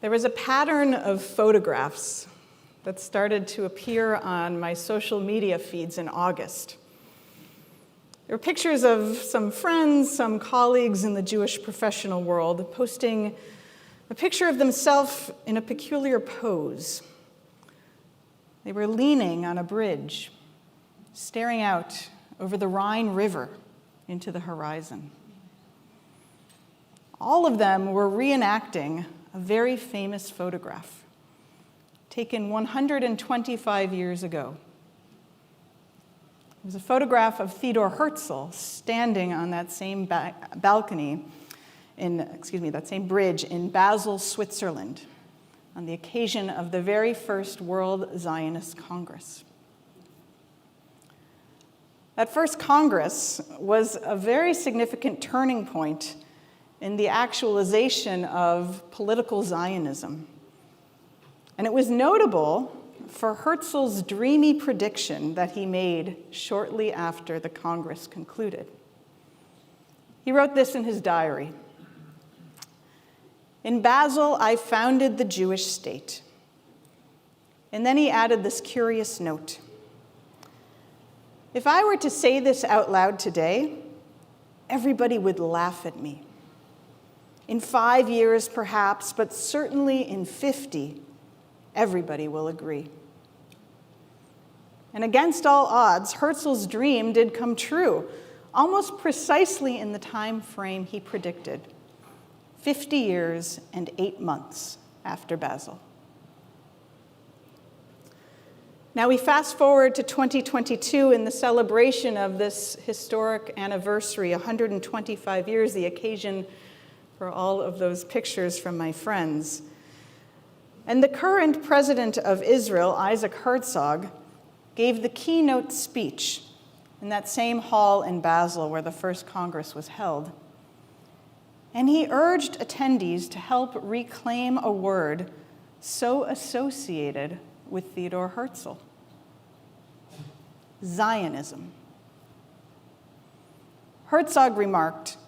There was a pattern of photographs that started to appear on my social media feeds in August. There were pictures of some friends, some colleagues in the Jewish professional world posting a picture of themselves in a peculiar pose. They were leaning on a bridge, staring out over the Rhine River into the horizon. All of them were reenacting a very famous photograph taken 125 years ago. It was a photograph of Theodor Herzl standing on that same balcony that same bridge in Basel, Switzerland, on the occasion of the very first World Zionist Congress. That first Congress was a very significant turning point in the actualization of political Zionism. And it was notable for Herzl's dreamy prediction that he made shortly after the Congress concluded. He wrote this in his diary. "In Basel, I founded the Jewish state." And then he added this curious note. "If I were to say this out loud today, everybody would laugh at me. In 5 years, perhaps, but certainly in 50, everybody will agree." And against all odds, Herzl's dream did come true, almost precisely in the time frame he predicted, 50 years and 8 months after Basel. Now we fast forward to 2022 in the celebration of this historic anniversary, 125 years, the occasion for all of those pictures from my friends. And the current president of Israel, Isaac Herzog, gave the keynote speech in that same hall in Basel where the first Congress was held. And he urged attendees to help reclaim a word so associated with Theodor Herzl: Zionism. Herzog remarked,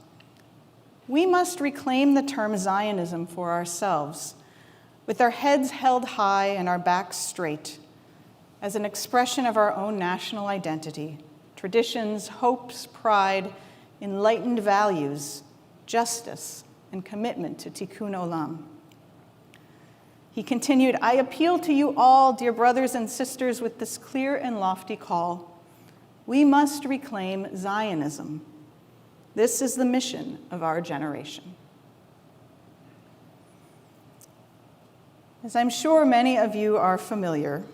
"We must reclaim the term Zionism for ourselves, with our heads held high and our backs straight, as an expression of our own national identity, traditions, hopes, pride, enlightened values, justice, and commitment to Tikkun Olam." He continued, "I appeal to you all, dear brothers and sisters, with this clear and lofty call. We must reclaim Zionism. This is the mission of our generation." As I'm sure many of you are familiar,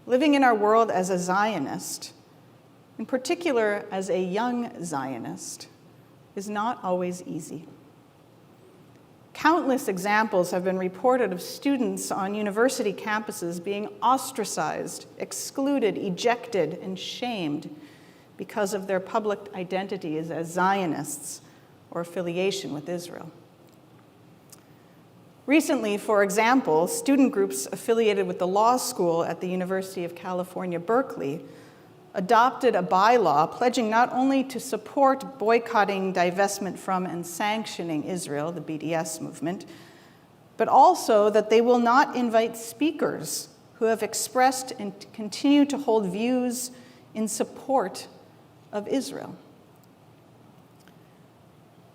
living in our world as a Zionist, in particular as a young Zionist, is not always easy. Countless examples have been reported of students on university campuses being ostracized, excluded, ejected, and shamed because of their public identities as Zionists or affiliation with Israel. Recently, for example, student groups affiliated with the law school at the University of California, Berkeley, adopted a bylaw pledging not only to support boycotting, divestment from, and sanctioning Israel, the BDS movement, but also that they will not invite speakers who have expressed and continue to hold views in support of Israel.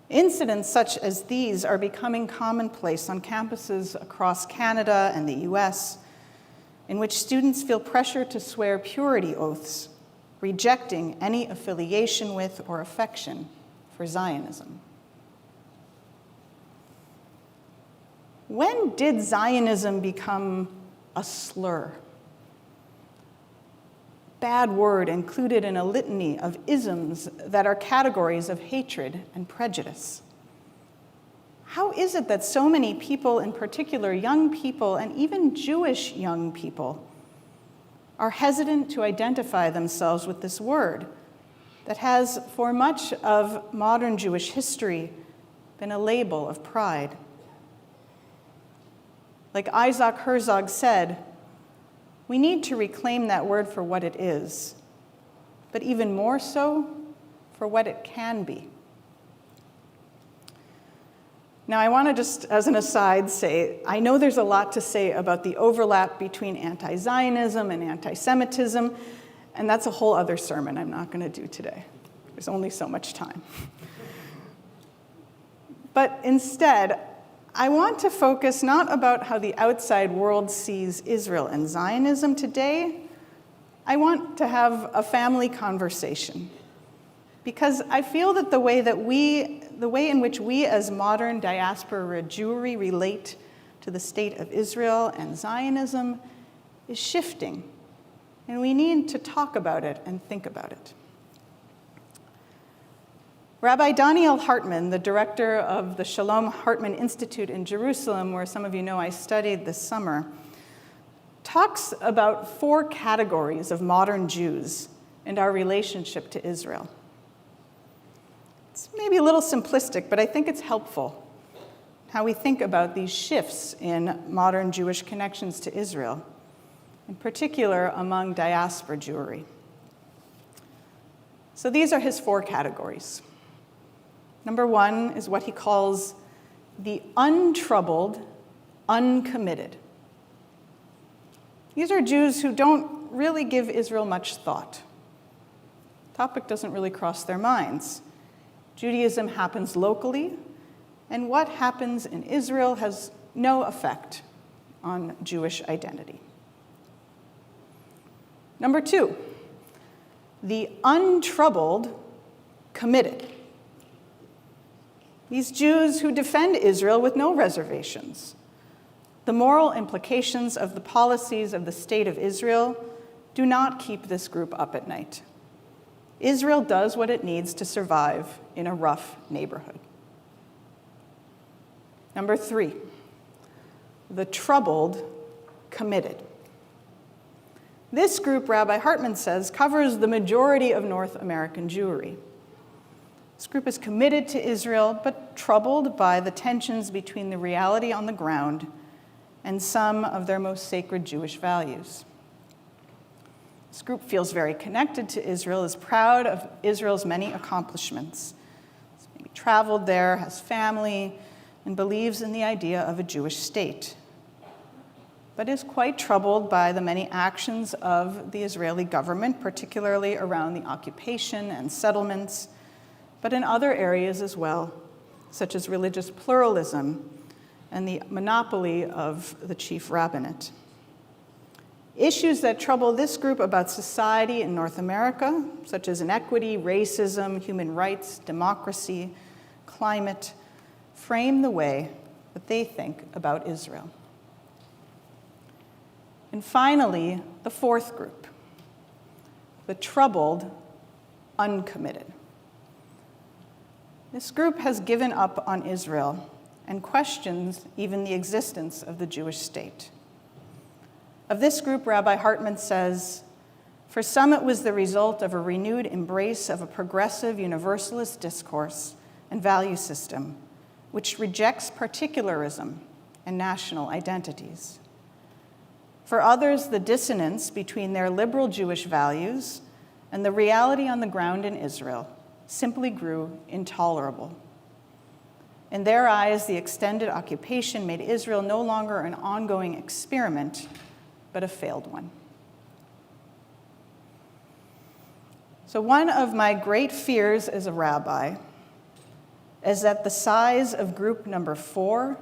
Incidents such as these are becoming commonplace on campuses across Canada and the US, in which students feel pressure to swear purity oaths, rejecting any affiliation with or affection for Zionism. When did Zionism become a slur? Bad word included in a litany of isms that are categories of hatred and prejudice. How is it that so many people, in particular young people and even Jewish young people, are hesitant to identify themselves with this word that has, for much of modern Jewish history, been a label of pride? Like Isaac Herzog said, we need to reclaim that word for what it is, but even more so, for what it can be. Now, I want to just, as an aside, say, I know there's a lot to say about the overlap between anti-Zionism and anti-Semitism, and that's a whole other sermon I'm not going to do today. There's only so much time. But instead, I want to focus not about how the outside world sees Israel and Zionism today. I want to have a family conversation, because I feel that the way in which we as modern diaspora Jewry relate to the state of Israel and Zionism is shifting, and we need to talk about it and think about it. Rabbi Daniel Hartman, the director of the Shalom Hartman Institute in Jerusalem, where some of you know I studied this summer, talks about 4 categories of modern Jews and our relationship to Israel. It's maybe a little simplistic, but I think it's helpful how we think about these shifts in modern Jewish connections to Israel, in particular among diaspora Jewry. So these are his 4 categories. Number 1 is what he calls the untroubled, uncommitted. These are Jews who don't really give Israel much thought. The topic doesn't really cross their minds. Judaism happens locally, and what happens in Israel has no effect on Jewish identity. Number 2, the untroubled, committed. These Jews who defend Israel with no reservations. The moral implications of the policies of the state of Israel do not keep this group up at night. Israel does what it needs to survive in a rough neighborhood. Number 3, the troubled, committed. This group, Rabbi Hartman says, covers the majority of North American Jewry. This group is committed to Israel, but troubled by the tensions between the reality on the ground and some of their most sacred Jewish values. This group feels very connected to Israel, is proud of Israel's many accomplishments. It's maybe traveled there, has family, and believes in the idea of a Jewish state, but is quite troubled by the many actions of the Israeli government, particularly around the occupation and settlements, but in other areas as well, such as religious pluralism and the monopoly of the chief rabbinate. Issues that trouble this group about society in North America, such as inequity, racism, human rights, democracy, climate, frame the way that they think about Israel. And finally, the 4th group, the troubled, uncommitted. This group has given up on Israel and questions even the existence of the Jewish state. Of this group, Rabbi Hartman says, for some it was the result of a renewed embrace of a progressive universalist discourse and value system, which rejects particularism and national identities. For others, the dissonance between their liberal Jewish values and the reality on the ground in Israel simply grew intolerable. In their eyes, the extended occupation made Israel no longer an ongoing experiment, but a failed one. So one of my great fears as a rabbi is that the size of group number 4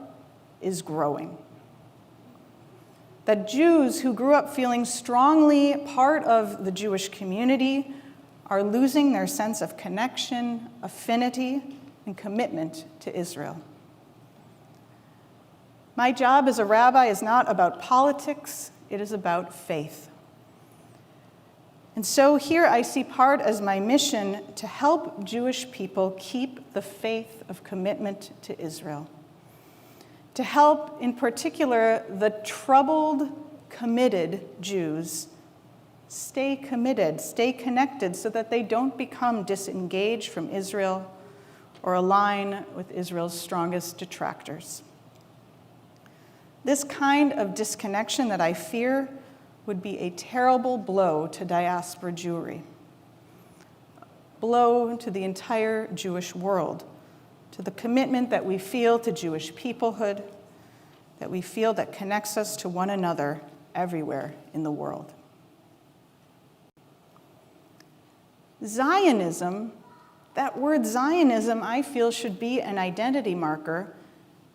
is growing. That Jews who grew up feeling strongly part of the Jewish community are losing their sense of connection, affinity, and commitment to Israel. My job as a rabbi is not about politics, it is about faith. And so here I see part as my mission to help Jewish people keep the faith of commitment to Israel. To help, in particular, the troubled, committed Jews stay committed, stay connected, so that they don't become disengaged from Israel or align with Israel's strongest detractors. This kind of disconnection that I fear would be a terrible blow to diaspora Jewry, blow to the entire Jewish world, to the commitment that we feel to Jewish peoplehood, that we feel that connects us to one another everywhere in the world. Zionism, that word Zionism, I feel should be an identity marker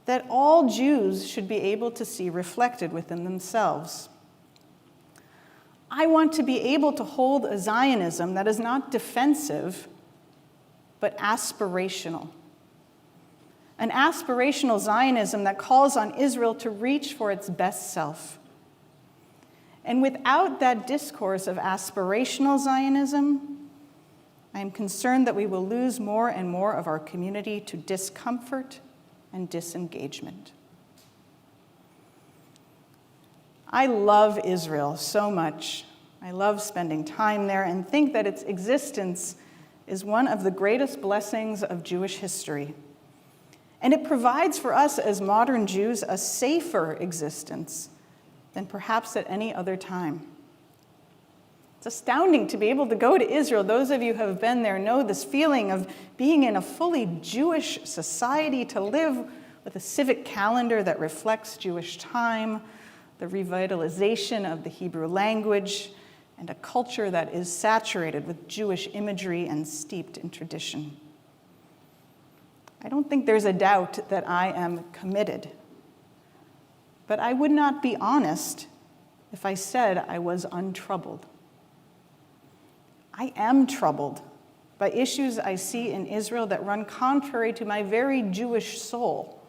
that all Jews should be able to see reflected within themselves. I want to be able to hold a Zionism that is not defensive, but aspirational. An aspirational Zionism that calls on Israel to reach for its best self. And without that discourse of aspirational Zionism, I am concerned that we will lose more and more of our community to discomfort and disengagement. I love Israel so much. I love spending time there and think that its existence is one of the greatest blessings of Jewish history. And it provides for us as modern Jews a safer existence than perhaps at any other time. It's astounding to be able to go to Israel. Those of you who have been there know this feeling of being in a fully Jewish society, to live with a civic calendar that reflects Jewish time, the revitalization of the Hebrew language, and a culture that is saturated with Jewish imagery and steeped in tradition. I don't think there's a doubt that I am committed, but I would not be honest if I said I was untroubled. I am troubled by issues I see in Israel that run contrary to my very Jewish soul.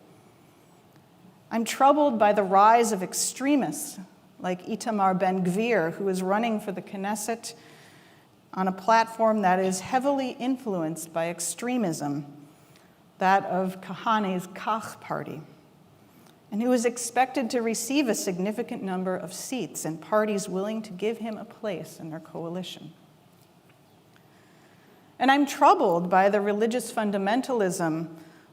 I'm troubled by the rise of extremists like Itamar Ben-Gvir, who is running for the Knesset on a platform that is heavily influenced by extremism, that of Kahane's Kach party, and who is expected to receive a significant number of seats and parties willing to give him a place in their coalition. And I'm troubled by the religious fundamentalism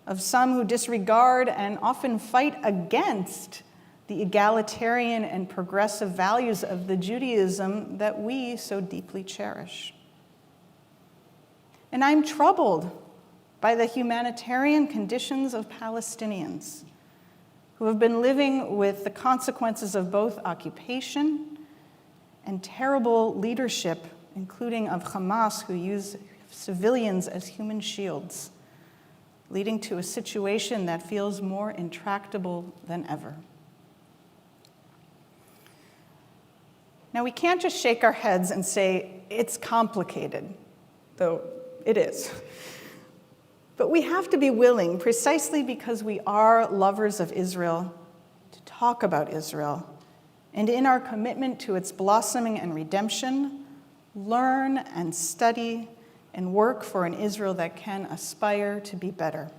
of some who disregard and often fight against the egalitarian and progressive values of the Judaism that we so deeply cherish. And I'm troubled by the humanitarian conditions of Palestinians who have been living with the consequences of both occupation and terrible leadership, including of Hamas, who use civilians as human shields, leading to a situation that feels more intractable than ever. Now, we can't just shake our heads and say, it's complicated, though it is. But we have to be willing, precisely because we are lovers of Israel, to talk about Israel, and in our commitment to its blossoming and redemption, learn and study and work for an Israel that can aspire to be better.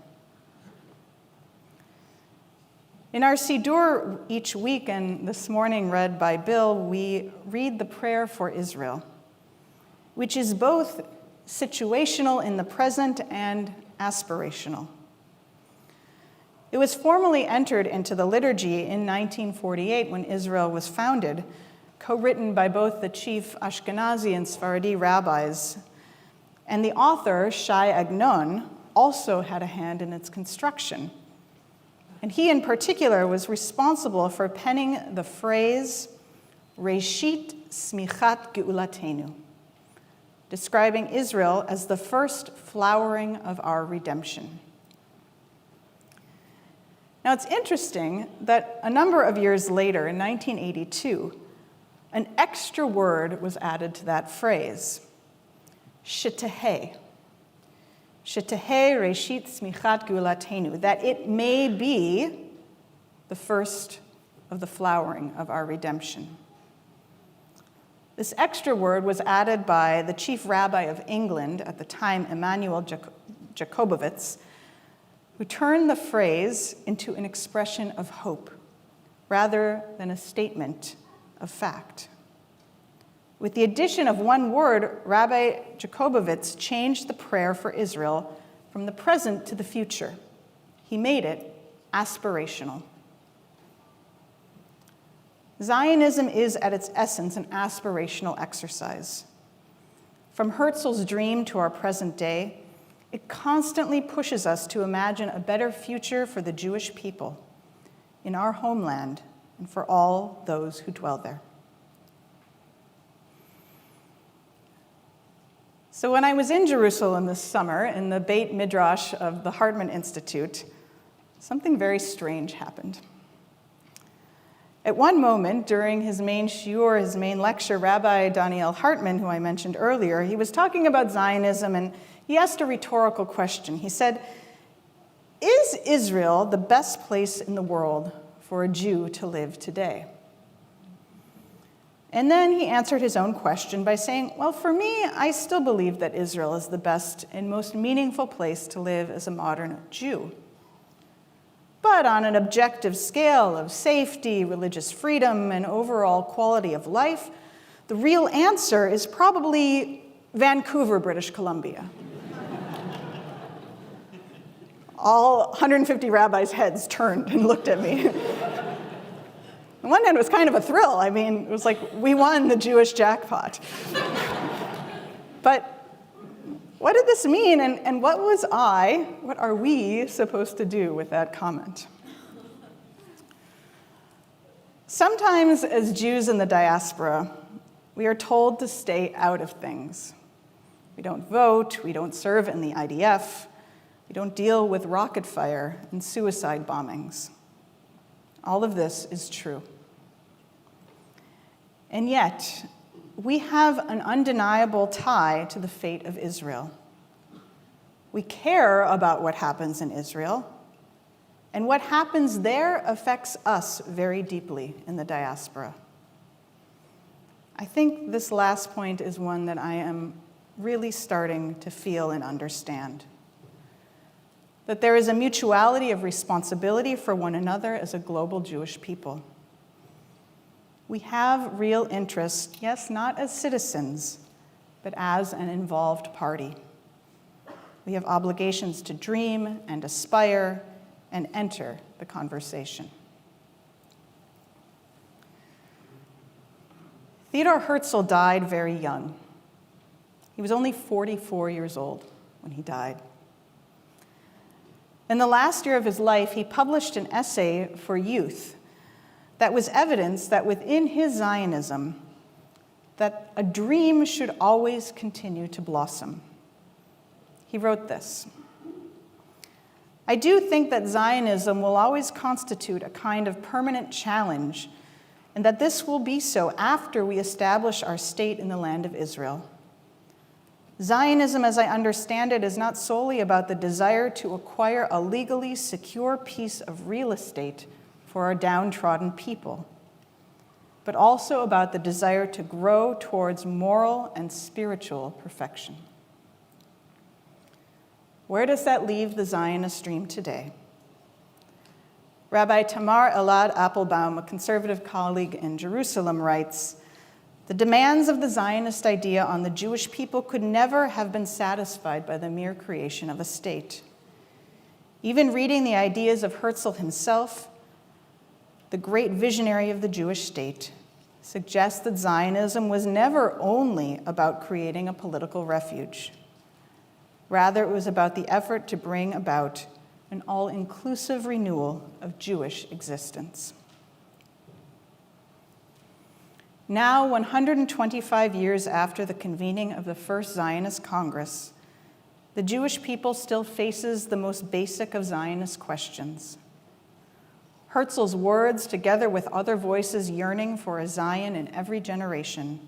In our Siddur each week, and this morning read by Bill, we read the prayer for Israel, which is both situational in the present and aspirational. It was formally entered into the liturgy in 1948 when Israel was founded, co-written by both the chief Ashkenazi and Sephardi rabbis. And the author, Shai Agnon, also had a hand in its construction. And he in particular was responsible for penning the phrase, Reshit Smichat Geulatenu, describing Israel as the first flowering of our redemption. Now it's interesting that a number of years later, in 1982, an extra word was added to that phrase, Sheteheh. Sheteheh Reshit Smichat Geulatenu, that it may be the first of the flowering of our redemption. This extra word was added by the chief rabbi of England at the time, Emanuel Jacobowitz, who turned the phrase into an expression of hope rather than a statement of fact. With the addition of one word, Rabbi Jacobowitz changed the prayer for Israel from the present to the future. He made it aspirational. Zionism is, at its essence, an aspirational exercise. From Herzl's dream to our present day, It constantly pushes us to imagine a better future for the Jewish people in our homeland and for all those who dwell there. So when I was in Jerusalem this summer in the Beit Midrash of the Hartman Institute, something very strange happened. At one moment during his main shiur, his main lecture, Rabbi Daniel Hartman, who I mentioned earlier, he was talking about Zionism, and he asked a rhetorical question. He said, "Is Israel the best place in the world for a Jew to live today?" And then he answered his own question by saying, "Well, for me, I still believe that Israel is the best and most meaningful place to live as a modern Jew. But on an objective scale of safety, religious freedom, and overall quality of life, the real answer is probably Vancouver, British Columbia." All 150 rabbis' heads turned and looked at me. On one hand, it was kind of a thrill. I mean, it was like we won the Jewish jackpot. But what did this mean, and what are we supposed to do with that comment? Sometimes, as Jews in the diaspora, we are told to stay out of things. We don't vote, we don't serve in the IDF, we don't deal with rocket fire and suicide bombings. All of this is true. And yet, we have an undeniable tie to the fate of Israel. We care about what happens in Israel, and what happens there affects us very deeply in the diaspora. I think this last point is one that I am really starting to feel and understand. That there is a mutuality of responsibility for one another as a global Jewish people. We have real interest, yes, not as citizens, but as an involved party. We have obligations to dream and aspire and enter the conversation. Theodor Herzl died very young. He was only 44 years old when he died. In the last year of his life, he published an essay for youth that was evidence that within his Zionism, that a dream should always continue to blossom. He wrote this: "I do think that Zionism will always constitute a kind of permanent challenge, and that this will be so after we establish our state in the land of Israel. Zionism, as I understand it, is not solely about the desire to acquire a legally secure piece of real estate for our downtrodden people, but also about the desire to grow towards moral and spiritual perfection." Where does that leave the Zionist dream today? Rabbi Tamar Elad Applebaum, a conservative colleague in Jerusalem, writes, "The demands of the Zionist idea on the Jewish people could never have been satisfied by the mere creation of a state. Even reading the ideas of Herzl himself, the great visionary of the Jewish state, suggests that Zionism was never only about creating a political refuge. Rather, it was about the effort to bring about an all-inclusive renewal of Jewish existence." Now, 125 years after the convening of the first Zionist Congress, the Jewish people still faces the most basic of Zionist questions. Herzl's words, together with other voices yearning for a Zion in every generation,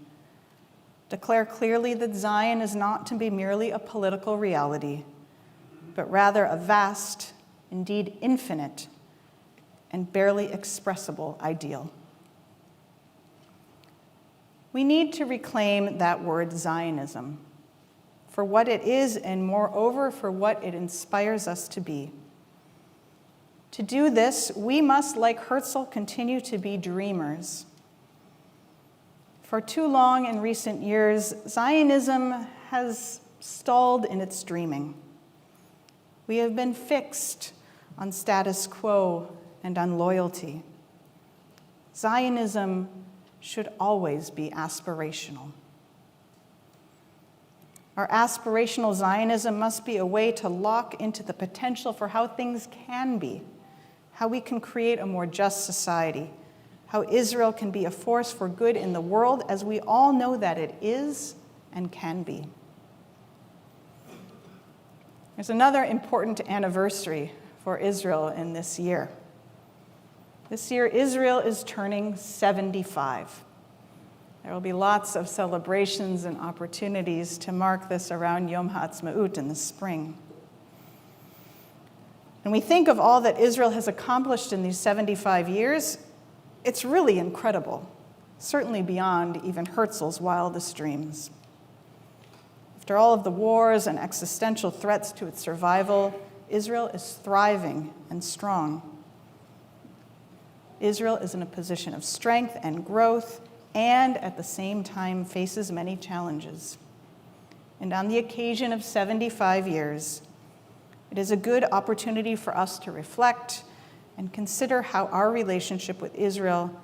declare clearly that Zion is not to be merely a political reality, but rather a vast, indeed infinite, and barely expressible ideal. We need to reclaim that word Zionism for what it is and moreover for what it inspires us to be. To do this, we must, like Herzl, continue to be dreamers. For too long in recent years, Zionism has stalled in its dreaming. We have been fixed on status quo and on loyalty. Zionism should always be aspirational. Our aspirational Zionism must be a way to lock into the potential for how things can be, how we can create a more just society, how Israel can be a force for good in the world as we all know that it is and can be. There's another important anniversary for Israel in this year. This year, Israel is turning 75. There will be lots of celebrations and opportunities to mark this around Yom HaAtzmaut in the spring. When we think of all that Israel has accomplished in these 75 years, it's really incredible, certainly beyond even Herzl's wildest dreams. After all of the wars and existential threats to its survival, Israel is thriving and strong. Israel is in a position of strength and growth, and at the same time faces many challenges. And on the occasion of 75 years, it is a good opportunity for us to reflect and consider how our relationship with Israel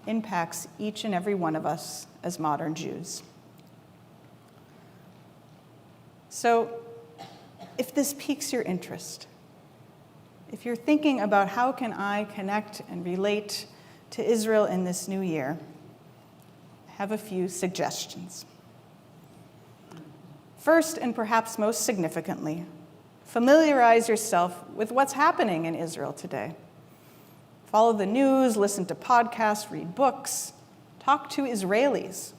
impacts each and every one of us as modern Jews. So, if this piques your interest, if you're thinking about how can I connect and relate to Israel in this new year, I have a few suggestions. First, and perhaps most significantly, familiarize yourself with what's happening in Israel today. Follow the news, listen to podcasts, read books, talk to Israelis.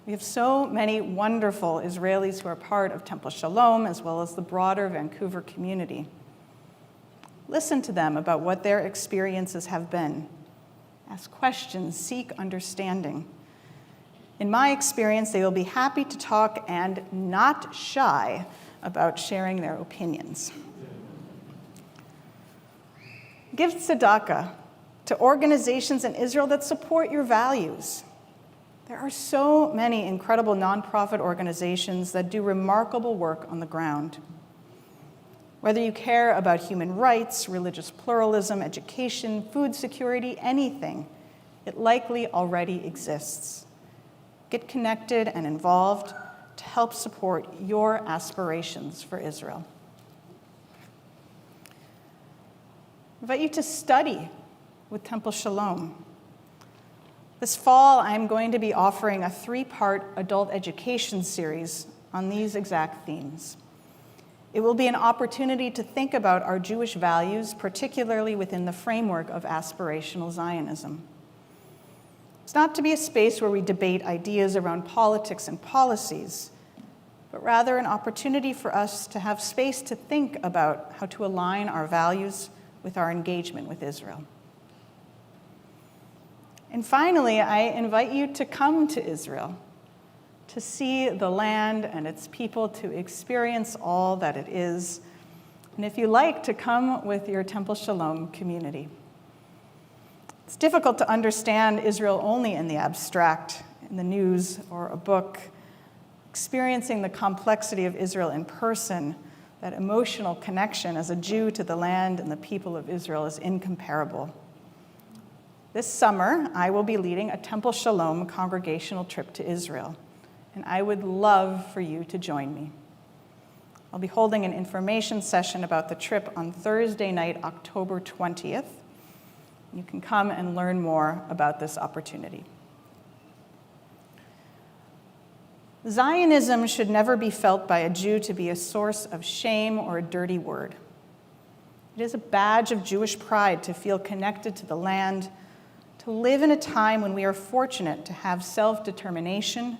We have so many wonderful Israelis who are part of Temple Shalom, as well as the broader Vancouver community. Listen to them about what their experiences have been. Ask questions, seek understanding. In my experience, they will be happy to talk and not shy about sharing their opinions. Give tzedakah to organizations in Israel that support your values. There are so many incredible nonprofit organizations that do remarkable work on the ground. Whether you care about human rights, religious pluralism, education, food security, anything, it likely already exists. Get connected and involved to help support your aspirations for Israel. I invite you to study with Temple Shalom. This fall, I'm going to be offering a 3-part adult education series on these exact themes. It will be an opportunity to think about our Jewish values, particularly within the framework of aspirational Zionism. It's not to be a space where we debate ideas around politics and policies, but rather an opportunity for us to have space to think about how to align our values with our engagement with Israel. And finally, I invite you to come to Israel, to see the land and its people, to experience all that it is, and if you like, to come with your Temple Shalom community. It's difficult to understand Israel only in the abstract, in the news or a book. Experiencing the complexity of Israel in person, that emotional connection as a Jew to the land and the people of Israel is incomparable. This summer, I will be leading a Temple Shalom congregational trip to Israel, and I would love for you to join me. I'll be holding an information session about the trip on Thursday night, October 20th. You can come and learn more about this opportunity. Zionism should never be felt by a Jew to be a source of shame or a dirty word. It is a badge of Jewish pride to feel connected to the land, to live in a time when we are fortunate to have self-determination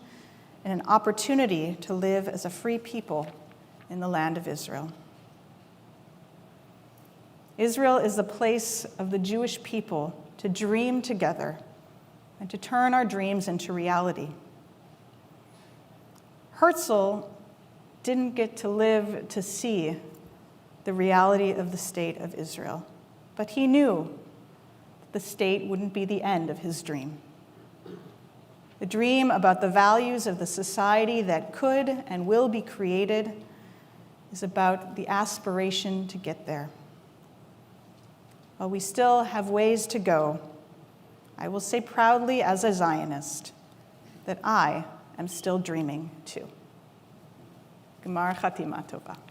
and an opportunity to live as a free people in the land of Israel. Israel is the place of the Jewish people to dream together and to turn our dreams into reality. Herzl didn't get to live to see the reality of the state of Israel, but he knew the state wouldn't be the end of his dream. The dream about the values of the society that could and will be created is about the aspiration to get there. While we still have ways to go, I will say proudly as a Zionist that I am still dreaming too. Gemar Chatima Tova.